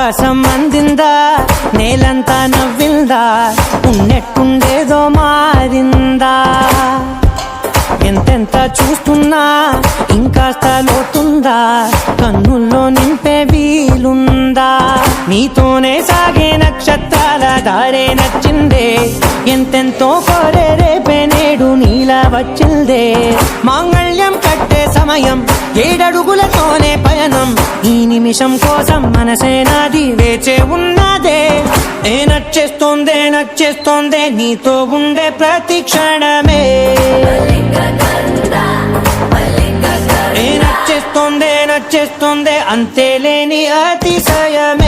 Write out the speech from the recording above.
ఆకాశం అందిందా, నేలంతా నవ్విందా, ఉన్నట్టుండేదో మారిందా. ఎంతెంత చూస్తున్నా ఇంకాస్త లోతుందా, కన్నుల్లో నింపే వీలుందా. నీతోనే సాగే నక్షత్రాల దారే నచ్చిందే, ఎంతెంతో కోరే రేపే నేడు నీలా వచ్చిందే. మాంగళ్యం కట్టే సమయం, 7 అడుగులతోనే పయనం, ఈ నిమిషం కోసం మనసే నాది వేచే ఉన్నదే. నచ్చేస్తోందే నచ్చేస్తోందే నీతో ఉండే ప్రతి క్షణమే. నచ్చేస్తోందే నచ్చేస్తోందే అంతే లేని అతిశయమే.